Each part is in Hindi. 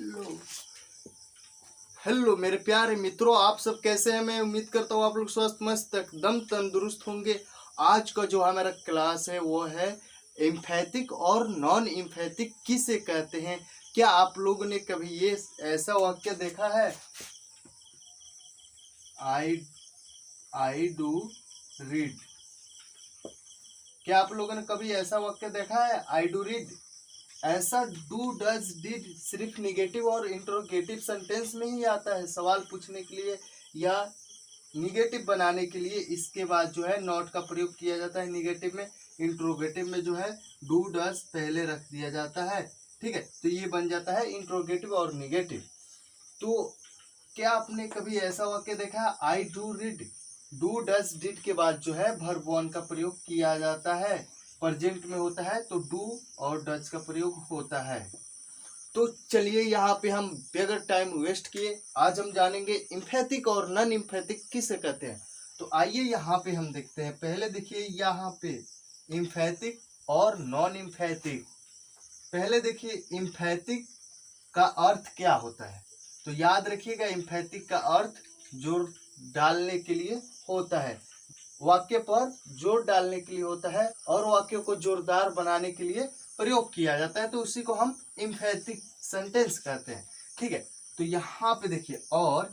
हेलो हेलो मेरे प्यारे मित्रों, आप सब कैसे हैं। मैं उम्मीद करता हूँ आप लोग स्वस्थ मस्त एकदम तंदुरुस्त होंगे। आज का जो हमारा क्लास है वो है एम्फैथिक और नॉन एम्फैथिक किसे कहते हैं। क्या आप लोगों ने कभी ये ऐसा वाक्य देखा है, आई आई डू रीड। क्या आप लोगों ने कभी ऐसा वाक्य देखा है, आई डू रीड। ऐसा डू डज डिड सिर्फ निगेटिव और इंट्रोगेटिव सेंटेंस में ही आता है, सवाल पूछने के लिए या निगेटिव बनाने के लिए। इसके बाद जो है नॉट का प्रयोग किया जाता है निगेटिव में। इंट्रोगेटिव में जो है डू डज पहले रख दिया जाता है, ठीक है। तो ये बन जाता है इंट्रोगेटिव और निगेटिव। तो क्या आपने कभी ऐसा वाक्य देखा है, I do read. Do does did के बाद जो है वर्ब वन का प्रयोग किया जाता है, प्रेजेंट में होता है तो डू और डज का प्रयोग होता है। तो चलिए यहाँ पे हम बगैर टाइम वेस्ट किए आज हम जानेंगे इम्फैथिक और नॉन इम्फैथिक किसे कहते हैं। तो आइए यहाँ पे हम देखते हैं। पहले देखिए यहाँ पे इम्फैथिक और नॉन इम्फैथिक। पहले देखिए इम्फैथिक का अर्थ क्या होता है। तो याद रखिएगा, इम्फैथिक का अर्थ जोर डालने के लिए होता है, वाक्य पर जोर डालने के लिए होता है और वाक्य को जोरदार बनाने के लिए प्रयोग किया जाता है। तो उसी को हम इम्फैथिक सेंटेंस कहते हैं, ठीक है। तो यहाँ पे देखिए, और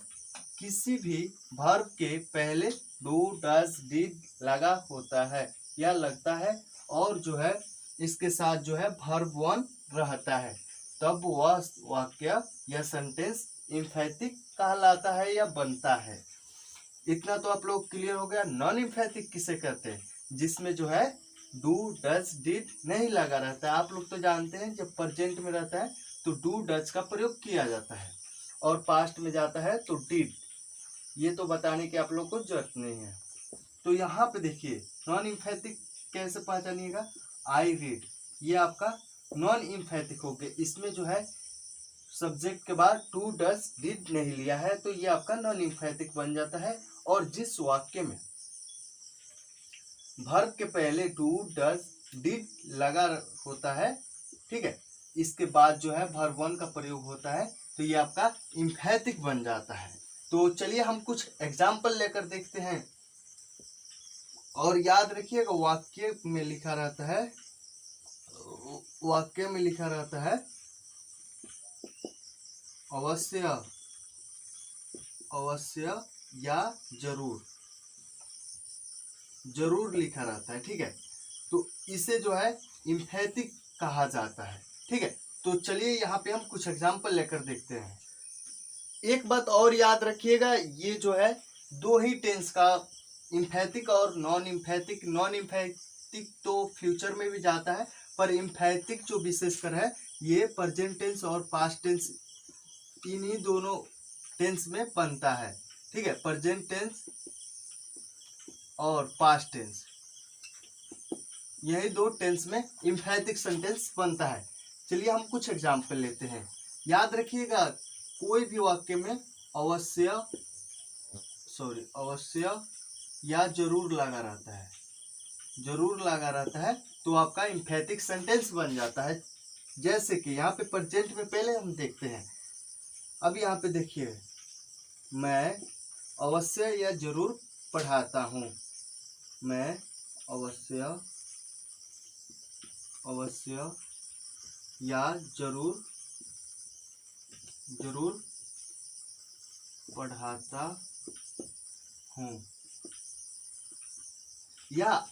किसी भी वर्ब के पहले डू डज डिड लगा होता है या लगता है और जो है इसके साथ जो है वर्ब वन रहता है, तब वह वाक्य या सेंटेंस इम्फैथिक कहलाता है या बनता है। इतना तो आप लोग क्लियर हो गया। नॉन इम्फैथिक किसे कहते हैं, जिसमें जो है डू डज डिड नहीं लगा रहता है। आप लोग तो जानते हैं जब प्रेजेंट में रहता है तो डू डज का प्रयोग किया जाता है और पास्ट में जाता है तो डिड। ये तो बताने की आप लोग को जरूरत नहीं है। तो यहाँ पे देखिए नॉन इम्फैथिक कैसे पहचानिएगा, आई रीड, ये आपका नॉन इम्फैथिक हो गया। इसमें जो है सब्जेक्ट के बाद टू डज डिड नहीं लिया है तो ये आपका नॉन इम्फैथिक बन जाता है। और जिस वाक्य में वर्ब के पहले डू डज डिड लगा होता है, ठीक है, इसके बाद जो है वर्ब वन का प्रयोग होता है तो ये आपका इम्फैथिक बन जाता है। तो चलिए हम कुछ एग्जाम्पल लेकर देखते हैं। और याद रखिएगा वाक्य में लिखा रहता है, वाक्य में लिखा रहता है अवश्य, अवश्य या जरूर, जरूर लिखा रहता है, ठीक है। तो इसे जो है इम्फैथिक कहा जाता है, ठीक है। तो चलिए यहाँ पे हम कुछ एग्जाम्पल लेकर देखते हैं। एक बात और याद रखिएगा, ये जो है दो ही टेंस का, इम्फैथिक और नॉन इम्फैथिक। नॉन इम्फैथिक तो फ्यूचर में भी जाता है, पर इम्फैथिक जो विशेषकर है ये प्रेजेंट टेंस और पास्ट टेंस इन्हीं दोनों टेंस में बनता है, ठीक है। प्रेजेंट टेंस और पास्ट टेंस, यही दो टेंस में इम्फैथिक सेंटेंस बनता है। चलिए हम कुछ एग्जाम्पल लेते हैं। याद रखिएगा कोई भी वाक्य में अवश्य, अवश्य या जरूर लगा रहता है, जरूर लगा रहता है तो आपका इम्फैथिक सेंटेंस बन जाता है। जैसे कि यहाँ पे प्रेजेंट में पहले हम देखते हैं। अब यहाँ पे देखिए, मैं अवश्य या जरूर पढ़ाता हूँ। मैं अवश्य, अवश्य या जरूर, जरूर पढ़ाता हूँ। या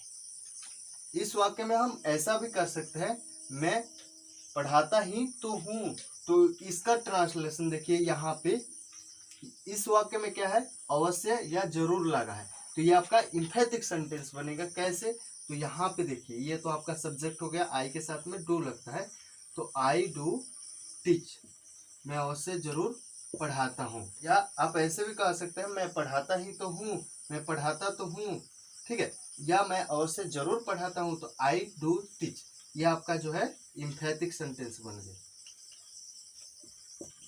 इस वाक्य में हम ऐसा भी कर सकते हैं, मैं पढ़ाता ही तो हूँ। तो इसका ट्रांसलेशन देखिए, यहाँ पे इस वाक्य में क्या है, अवश्य या जरूर लगा है तो ये आपका इम्फैथिक सेंटेंस बनेगा। कैसे, तो यहाँ पे देखिए, ये तो आपका सब्जेक्ट हो गया, आई के साथ में डू लगता है तो आई डू टीच, मैं अवश्य जरूर पढ़ाता हूँ। या आप ऐसे भी कह सकते हैं, मैं पढ़ाता ही तो हूँ, मैं पढ़ाता तो हूँ, ठीक है। या मैं अवश्य जरूर पढ़ाता हूँ तो आई डू टीच, ये आपका जो है इम्फैथिक सेंटेंस बन गया,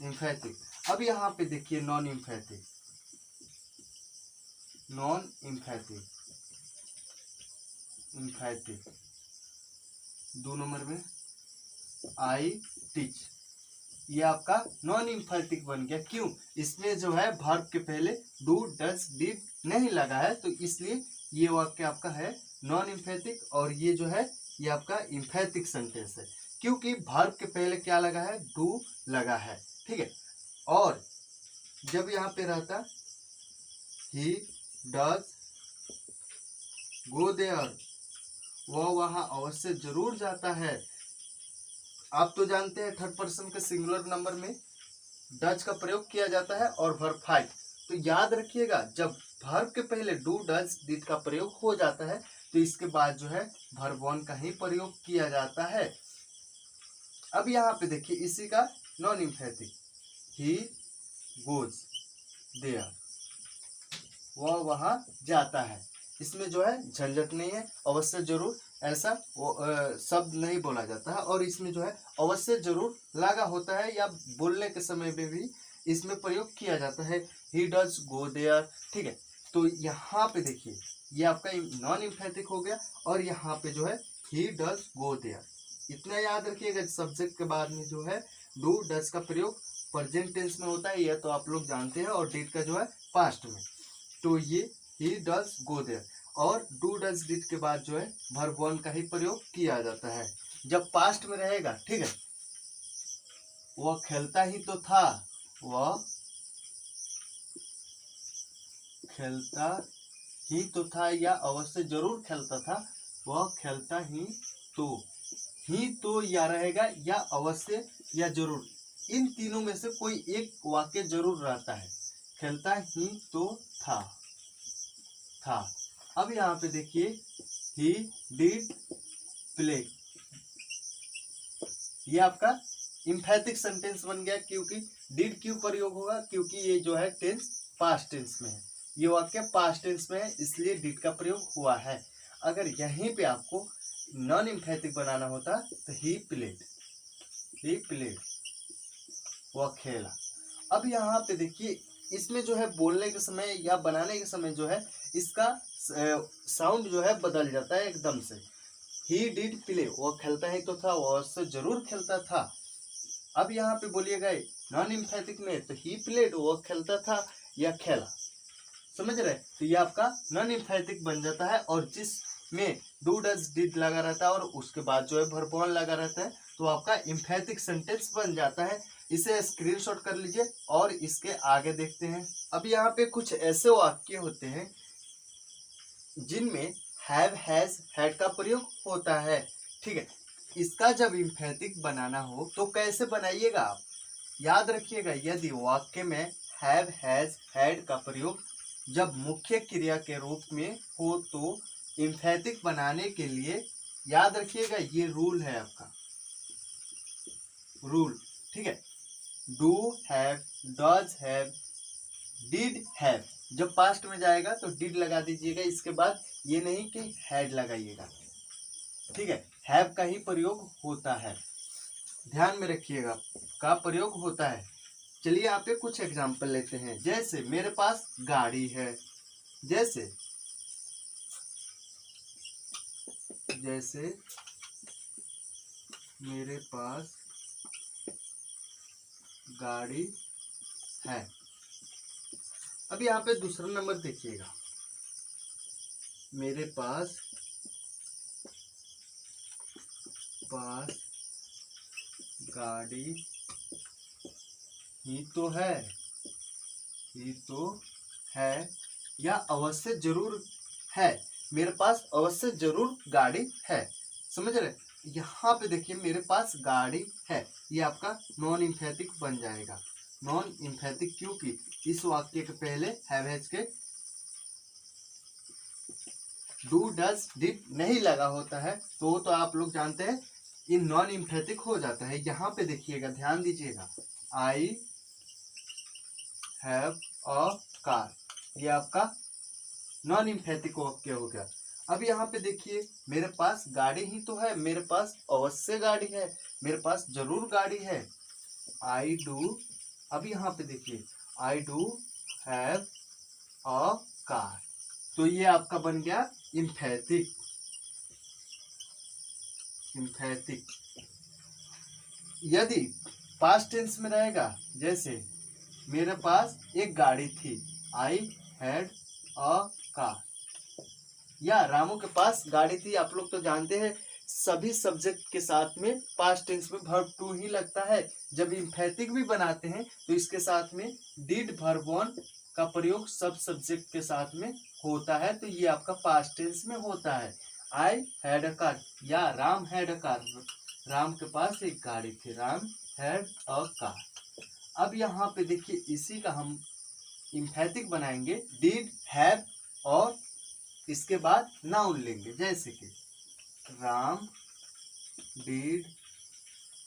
इम्फैथिक। अब यहाँ पे देखिए नॉन इम्फैथिक, नॉन इम्फैथिक, इम्फैथिक 2 नंबर में आई टीच, ये आपका नॉन इम्फेटिक बन गया। क्यों? इसमें जो है वर्ब के पहले डू डज डिड नहीं लगा है, तो इसलिए ये वाक्य आपका है नॉन इम्फेटिक, और ये जो है ये आपका इम्फेटिक सेंटेंस है, क्योंकि वर्ब के पहले क्या लगा है? डू लगा है। ठीक है। और जब यहाँ पे रहता ही डज गो देयर, वह वहां अवश्य जरूर जाता है। आप तो जानते हैं थर्ड पर्सन के सिंगुलर नंबर में डज का प्रयोग किया जाता है और वर्ब 5। तो याद रखिएगा, जब वर्ब के पहले डू डज डिड का प्रयोग हो जाता है तो इसके बाद जो है वर्ब 1 का ही प्रयोग किया जाता है। अब यहाँ पे देखिए इसी का non emphatic, he goes there, वह वहां जाता है। इसमें जो है झंझट नहीं है, अवश्य जरूर ऐसा शब्द नहीं बोला जाता है, और इसमें जो है अवश्य जरूर लगा होता है, या बोलने के समय में भी इसमें प्रयोग किया जाता है, ही डज गो देयर। ठीक है। तो यहाँ पे देखिए ये आपका नॉन इम्फेटिक हो गया, और यहाँ पे जो है ही डज गो देयर। इतना याद रखिएगा, सब्जेक्ट के बाद में जो है डू डज का प्रयोग प्रेजेंट टेंस में होता है, यह तो आप लोग जानते हैं, और डिड का जो है पास्ट में। तो ये ही डज गो देयर, और डू डज डिड के बाद जो है वर्ब 1 का ही प्रयोग किया जाता है जब पास्ट में रहेगा। ठीक है। वह खेलता ही तो था, वह खेलता ही तो था, या अवश्य जरूर खेलता था, वह खेलता ही तो या रहेगा, या अवश्य या जरूर, इन तीनों में से कोई एक वाक्य जरूर रहता है। खेलता ही तो था। अब यहाँ पे देखिए ही डिड प्ले, ये आपका इम्फेटिक सेंटेंस बन गया। क्योंकि डिड क्यों प्रयोग होगा? क्योंकि ये जो है टेंस पास्ट टेंस में है, ये वाक्य पास्ट टेंस में है, इसलिए डिड का प्रयोग हुआ है। अगर यहीं पे आपको नॉन इम्फेटिक बनाना होता तो ही प्लेड, वह खेला। अब यहाँ पे देखिए इसमें जो है बोलने के समय या बनाने के समय जो है इसका साउंड जो है बदल जाता है एकदम से। ही डिड प्ले, वो खेलता ही तो था, वो उससे जरूर खेलता था। अब यहाँ पे बोलिएगा नॉन इम्फेटिक में तो ही प्लेड, वो खेलता था या खेला, समझ रहे? तो ये आपका नॉन इम्फेटिक बन जाता है, और जिसमें डू डज डिड लगा रहता है और उसके बाद जो है वर्ब 1 लगा रहता है, तो आपका इम्फेटिक सेंटेंस बन जाता है। इसे स्क्रीनशॉट कर लीजिए और इसके आगे देखते हैं। अब यहाँ पे कुछ ऐसे वाक्य होते हैं जिनमें हैव हैज हैड का प्रयोग होता है। ठीक है। इसका जब इम्फेटिक बनाना हो तो कैसे बनाइएगा आप? याद रखिएगा, यदि वाक्य में हैव हैज हैड का प्रयोग जब मुख्य क्रिया के रूप में हो तो इम्फेटिक बनाने के लिए याद रखिएगा ये रूल है आपका, रूल। ठीक है। Do have, does have, did have, जब पास्ट में जाएगा तो डिड लगा दीजिएगा, इसके बाद ये नहीं कि हैड लगाइएगा। ठीक है। हैव का ही प्रयोग होता है, ध्यान में रखिएगा, का प्रयोग होता है। चलिए यहाँ पे कुछ एग्जाम्पल लेते हैं। जैसे मेरे पास गाड़ी है, जैसे मेरे पास गाड़ी है। अब यहाँ पे दूसरा नंबर देखिएगा, मेरे पास गाड़ी ही तो है या अवश्य जरूर है, मेरे पास अवश्य जरूर गाड़ी है, समझ रहे? यहाँ पे देखिए मेरे पास गाड़ी है, ये आपका नॉन इम्फेटिक बन जाएगा। नॉन इम्फेटिक क्योंकि इस वाक्य के पहले हैव हैज के डू डज डिड नहीं लगा होता है, तो आप लोग जानते हैं इन नॉन इम्फेटिक हो जाता है। यहाँ पे देखिएगा, ध्यान दीजिएगा, आई हैव अ कार, ये आपका नॉन इम्फेटिक वाक्य हो गया। अब यहाँ पे देखिए मेरे पास गाड़ी ही तो है, मेरे पास अवश्य गाड़ी है, मेरे पास जरूर गाड़ी है, आई डू। अब यहाँ पे देखिए I do have a car, तो ये आपका बन गया इम्फेटिक। यदि पास्ट टेंस में रहेगा। जैसे मेरे पास एक गाड़ी थी, आई हैड अ कार, या रामू के पास गाड़ी थी। आप लोग तो जानते हैं सभी सब्जेक्ट के साथ में पास्ट टेंस में वर्ब टू ही लगता है। जब इम्फेटिक भी बनाते हैं तो इसके साथ में डिड वर्ब वन का प्रयोग सब सब्जेक्ट के साथ में होता है, तो ये आपका पास्ट टेंस में होता है। आई हैड अ कार, या Ram had a car, Ram के पास एक गाड़ी थी, राम हैड अ कार। अब यहाँ पे देखिए इसी का हम इम्फेटिक बनाएंगे, डिड, हैव, और इसके बाद नाउन लेंगे। जैसे कि राम डिड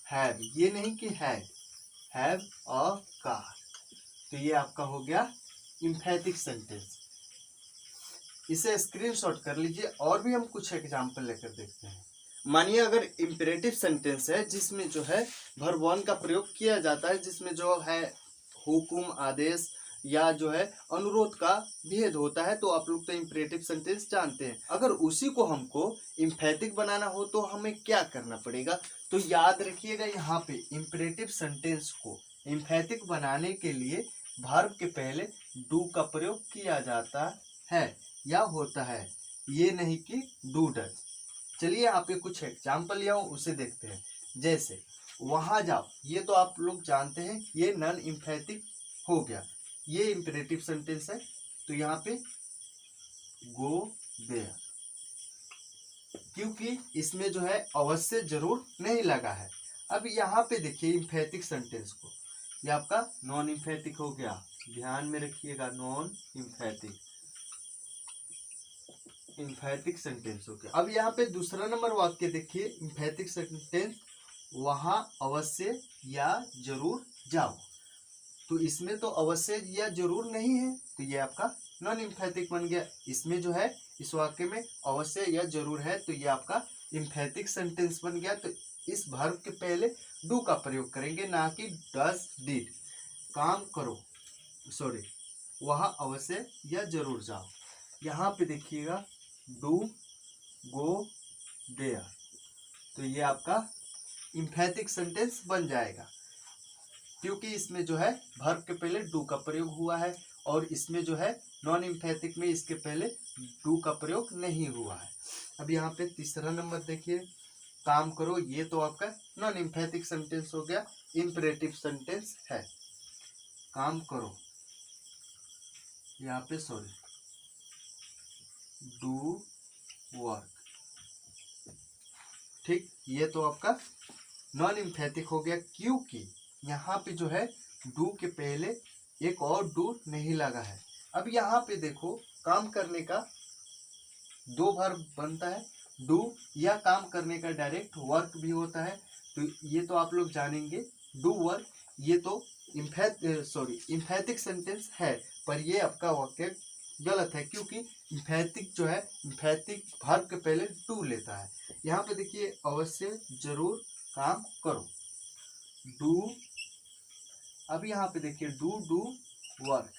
हैव, ये नहीं कि हैव अ कार, तो ये आपका हो गया इम्फेटिक सेंटेंस। इसे स्क्रीनशॉट कर लीजिए। और भी हम कुछ एग्जाम्पल लेकर देखते हैं। मानिए अगर इम्पेरेटिव सेंटेंस है जिसमें जो है वर्ब वन का प्रयोग किया जाता है, जिसमें जो है हुकुम, आदेश या जो है अनुरोध का भेद होता है, तो आप लोग तो इम्पेरेटिव सेंटेंस जानते हैं। अगर उसी को हमको इम्फेटिक बनाना हो तो हमें क्या करना पड़ेगा, तो याद रखिएगा यहाँ पे इम्पेरेटिव सेंटेंस को इम्फेटिक बनाने के लिए वर्ब के पहले डू का प्रयोग किया जाता है या होता है, ये नहीं कि डू डज। चलिए आप ये कुछ एग्जाम्पल लिया उसे देखते हैं। जैसे वहां जाओ, ये तो आप लोग जानते हैं ये नॉन इम्फेटिक हो गया, ये इम्पेरेटिव सेंटेंस है, तो यहाँ पे गो देयर, क्योंकि इसमें जो है अवश्य जरूर नहीं लगा है। अब यहाँ पे देखिए इम्फेटिक सेंटेंस को, ये आपका नॉन इम्फेटिक हो गया, ध्यान में रखिएगा, नॉन इम्फेटिक इम्फेटिक सेंटेंस हो गया। अब यहाँ पे दूसरा नंबर वाक्य देखिए, इम्फेटिक सेंटेंस, वहां अवश्य या जरूर जाओ, तो इसमें तो अवश्य या जरूर नहीं है, तो ये आपका नॉन इम्फेटिक बन गया। इसमें जो है इस वाक्य में अवश्य या जरूर है, तो ये आपका इम्फेटिक सेंटेंस बन गया। तो इस वर्ब के पहले डू का प्रयोग करेंगे, ना कि डज, डिड। काम करो, सॉरी, वहां अवश्य या जरूर जाओ। यहाँ पे देखिएगा डू, गो, देयर, तो ये आपका इम्फेटिक सेंटेंस बन जाएगा, क्योंकि इसमें जो है वर्ब के पहले डू का प्रयोग हुआ है, और इसमें जो है नॉन इम्फेटिक में इसके पहले डू का प्रयोग नहीं हुआ है। अब यहाँ पे तीसरा नंबर देखिए, काम करो, ये तो आपका नॉन इम्फेटिक सेंटेंस हो गया, इम्पेरेटिव सेंटेंस है। काम करो, यहाँ पे सॉरी, डू वर्क, ठीक, ये तो आपका नॉन इम्फेटिक हो गया, क्योंकि यहाँ पे जो है डू के पहले एक और डू नहीं लगा है। अब यहाँ पे देखो काम करने का दो वर्ब बनता है, डू या काम करने का डायरेक्ट वर्क भी होता है, तो ये तो आप लोग जानेंगे, डू वर्क, ये तो इम्फेटिक सेंटेंस है, पर ये आपका वाक्य गलत है, क्योंकि इम्फेटिक जो है इम्फेटिक वर्ब के पहले डू लेता है। यहाँ पे देखिए अवश्य जरूर काम करो, डू, अब यहाँ पे देखिए डू वर्क,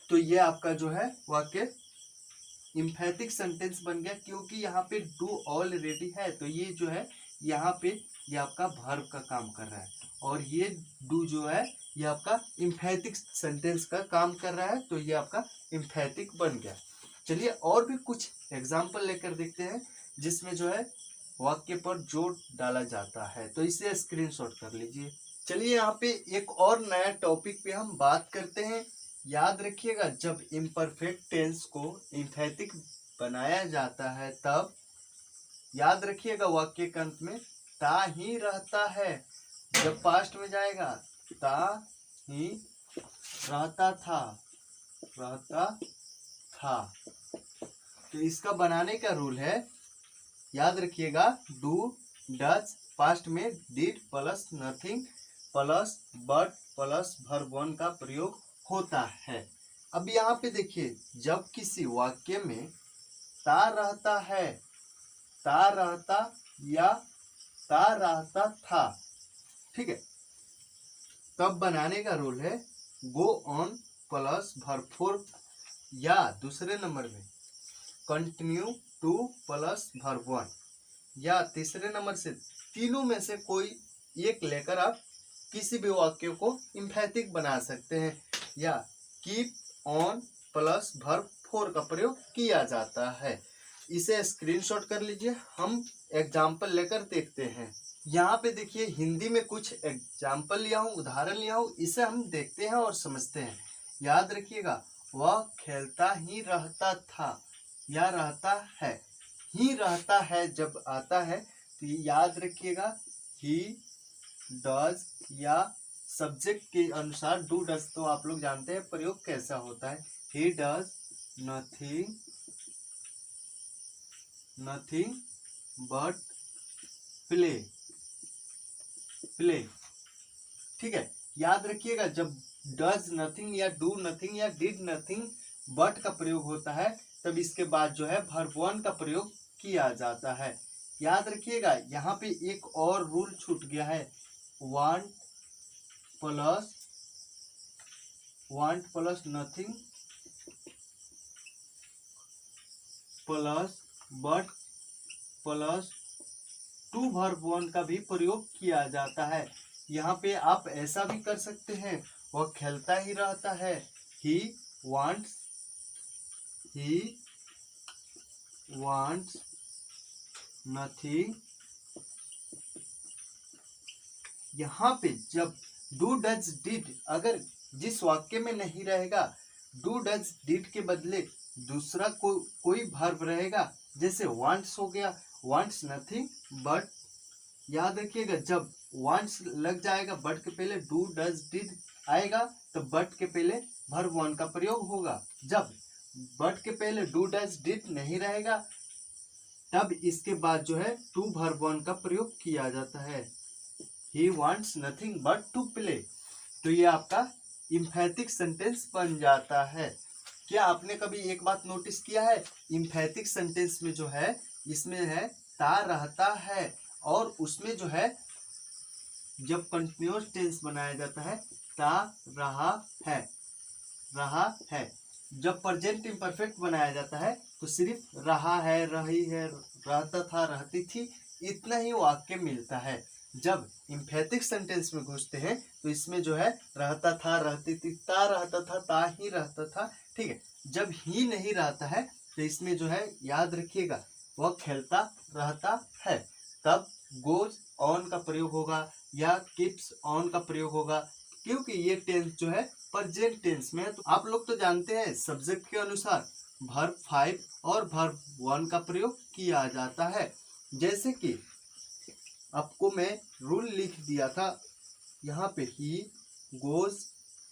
तो ये आपका जो है वाक्य इम्फेटिक सेंटेंस बन गया, क्योंकि यहाँ पे डू ऑलरेडी है, तो ये जो है यहाँ पे ये आपका वर्ब का काम कर रहा है, और ये डू जो है ये आपका इम्फेटिक सेंटेंस का काम कर रहा है, तो ये आपका इम्फेटिक बन गया। चलिए और भी कुछ एग्जाम्पल लेकर देखते हैं जिसमें जो है वाक्य पर जोर डाला जाता है, तो इसे स्क्रीनशॉट कर लीजिए। चलिए यहाँ पे एक और नया टॉपिक पे हम बात करते हैं। याद रखिएगा जब इम्परफेक्ट टेंस को इम्फेटिक बनाया जाता है तब याद रखिएगा वाक्य के अंत में ता ही रहता है, जब पास्ट में जाएगा ता ही रहता था, तो इसका बनाने का रूल है, याद रखिएगा, डू, डज, पास्ट में did plus nothing plus but plus verb one का प्रयोग होता है। अब यहाँ पे देखिए जब किसी वाक्य में ता रहता है, ता रहता या ता रहता था, ठीक है, तब बनाने का रूल है go on plus verb four, या दूसरे नंबर में continue two plus verb one, या तीसरे नंबर से तीनों में से कोई एक लेकर आप किसी भी वाक्य को इम्फैटिक बना सकते हैं। या keep on plus verb for का प्रयोग किया जाता है। इसे स्क्रीनशॉट कर लीजिए, हम एग्जाम्पल लेकर देखते हैं। यहाँ पे देखिए हिंदी में कुछ एग्जाम्पल लिया हूँ, उदाहरण लिया हूँ, इसे हम देखते हैं और समझते हैं। याद रखिएगा, वह खेलता ही रहता था या रहता है। ही रहता है जब आता है तो याद रखिएगा ही डज या सब्जेक्ट के अनुसार डू डज तो आप लोग जानते हैं प्रयोग कैसा होता है। He does nothing but play. ठीक है, याद रखिएगा जब डज नथिंग या डू नथिंग या डिड नथिंग बट का प्रयोग होता है तब इसके बाद जो है वर्ब वन का प्रयोग किया जाता है। याद रखिएगा यहाँ पे एक और रूल छूट गया है, want plus nothing plus but plus two verb one का भी प्रयोग किया जाता है। यहाँ पे आप ऐसा भी कर सकते हैं, वह खेलता ही रहता है, ही wants nothing। यहाँ पे जब डू डज डिड अगर जिस वाक्य में नहीं रहेगा, डू डज डिड के बदले दूसरा कोई वर्ब रहेगा, जैसे वांट्स हो गया, वांट्स नथिंग बट। याद रखिएगा जब वांट्स लग जाएगा बट के पहले डू डज डिड आएगा तो बट के पहले वर्ब वन का प्रयोग होगा। जब बट के पहले डू डज डिड नहीं रहेगा तब इसके बाद जो है टू वर्ब वन का प्रयोग किया जाता है। He wants nothing but to play। तो ये आपका इम्फैटिक सेंटेंस बन जाता है। क्या आपने कभी एक बात नोटिस किया है, इम्फैटिक सेंटेंस में जो है इसमें है ता रहता है, और उसमें जो है जब कंटिन्यूअस टेंस बनाया जाता है ता रहा है। जब प्रेजेंट इम्परफेक्ट बनाया जाता है तो सिर्फ रहा है, रही है, रहता था, रहती थी, इतना ही वाक्य मिलता है। जब इम्फैटिक सेंटेंस में घुसते हैं तो इसमें जो है रहता था, रहती थी, ता रहता था, ता ही रहता था। ठीक है, जब ही नहीं रहता है तो इसमें जो है याद रखिएगा वह खेलता रहता है, तब गोज ऑन का प्रयोग होगा या कीप्स ऑन का प्रयोग होगा, क्योंकि ये टेंस जो है प्रेजेंट टेंस में है। तो आप लोग तो जानते हैं सब्जेक्ट के अनुसार वर्ब 5 और वर्ब 1 का प्रयोग किया जाता है। जैसे कि आपको मैं रूल लिख दिया था यहाँ पे, ही गोज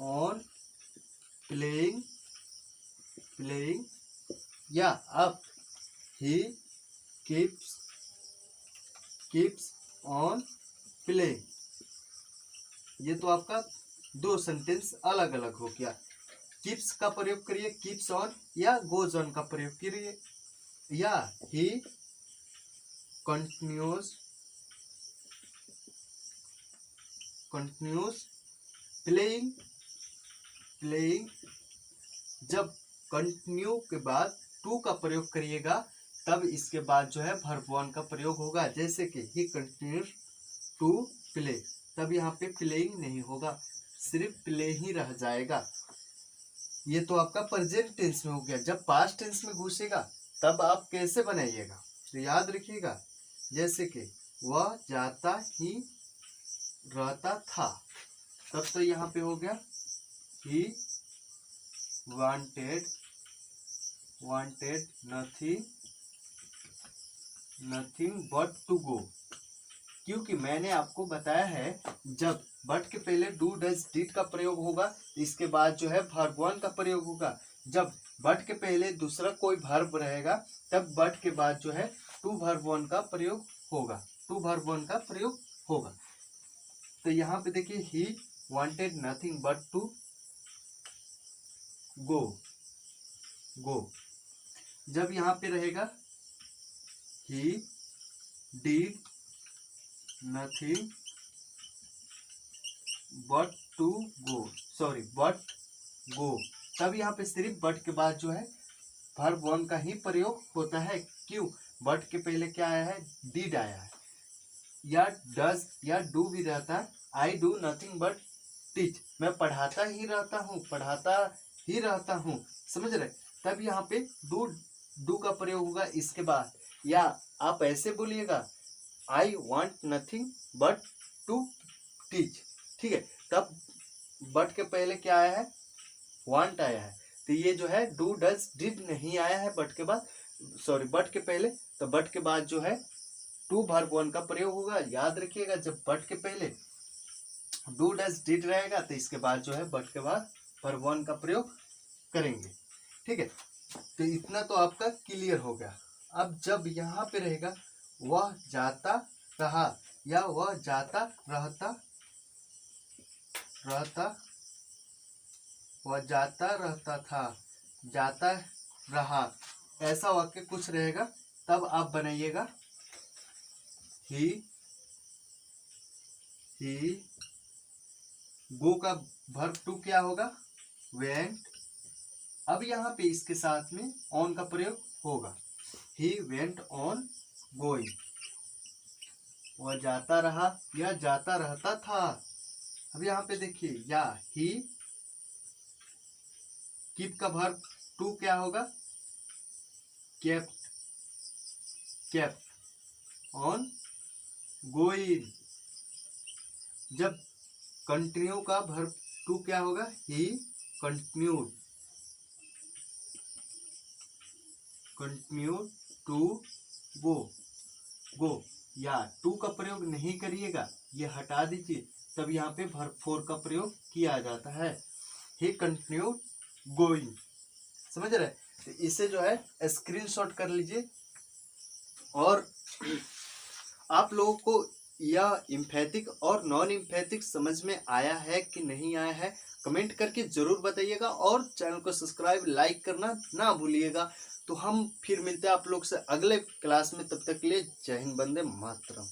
ऑन प्लेइंग या अब ही कीप्स ऑन प्लेइंग। ये तो आपका दो सेंटेंस अलग अलग हो गया। कीप्स का प्रयोग करिए कीप्स ऑन, या गोज ऑन का प्रयोग करिए, या ही कंटिन्यूस प्लेइंग। जब कंटिन्यू के बाद टू का प्रयोग करिएगा तब इसके बाद जो है वर्ब वन का प्रयोग होगा। जैसे कि ही कंटिन्यूज टू प्ले, तब यहाँ पे प्लेइंग नहीं होगा, सिर्फ प्ले ही रह जाएगा। ये तो आपका प्रेजेंट टेंस में हो गया। जब पास्ट टेंस में घुसेगा तब आप कैसे बनाइएगा, तो याद रखिएगा जैसे कि वह जाता ही रहता था, तब तो यहाँ पे हो गया ही wanted nothing but to go। क्योंकि मैंने आपको बताया है जब बट के पहले डू डज डिड का प्रयोग होगा इसके बाद जो है वर्ब वन का प्रयोग होगा। जब बट के पहले दूसरा कोई वर्ब रहेगा तब बट के बाद जो है टू वर्ब वन का प्रयोग होगा। तो यहाँ पे देखिए ही wanted nothing but to go। जब यहाँ पे रहेगा he did nothing but go, तब यहाँ पे सिर्फ बट के बाद जो है वर्ब वन का ही प्रयोग होता है। क्यों, बट के पहले क्या आया है, डिड आया है। या डज या डू भी रहता है, I do nothing but teach, मैं पढ़ाता ही रहता हूँ, समझ रहे। तब यहाँ पे डू का प्रयोग होगा इसके बाद। या आप ऐसे बोलिएगा I want nothing but to teach, ठीक है। तब बट के पहले क्या आया है, वांट आया है, तो ये जो है डू डज डिड नहीं आया है बट के बाद, सॉरी बट के पहले। तो बट के बाद जो है टू वर्ब वन का प्रयोग होगा। याद रखिएगा जब बट के पहले डू डज डिड रहेगा तो इसके बाद जो है बट के बाद वर्ब वन का प्रयोग करेंगे, ठीक है। तो इतना तो आपका क्लियर हो गया। अब जब यहाँ पे रहेगा वह जाता रहा या वह जाता रहता, वह जाता रहता था, जाता रहा, ऐसा वाक्य कुछ रहेगा, तब आप बनाइएगा ही गो का वर्ब टू क्या होगा, वेंट। अब यहाँ पे इसके साथ में ऑन का प्रयोग होगा, ही वेंट ऑन गोइंग, वह जाता रहा या जाता रहता था। अब यहाँ पे देखिए या ही कीप का वर्ब टू क्या होगा, केप्ट ऑन गोइंग। जब कंटिन्यू का वर्ब टू क्या होगा, ही कंटिन्यूड टू गो। या टू का प्रयोग नहीं करिएगा, ये हटा दीजिए, तब यहाँ पे वर्ब फोर का प्रयोग किया जाता है, ही कंटिन्यूड गोइंग, समझ रहे। तो इसे जो है स्क्रीनशॉट कर लीजिए। और आप लोगों को यह इम्फेटिक और नॉन इम्फेटिक समझ में आया है कि नहीं आया है, कमेंट करके जरूर बताइएगा। और चैनल को सब्सक्राइब लाइक करना ना भूलिएगा। तो हम फिर मिलते हैं आप लोग से अगले क्लास में, तब तक के लिए जय हिंद, वंदे मातरम।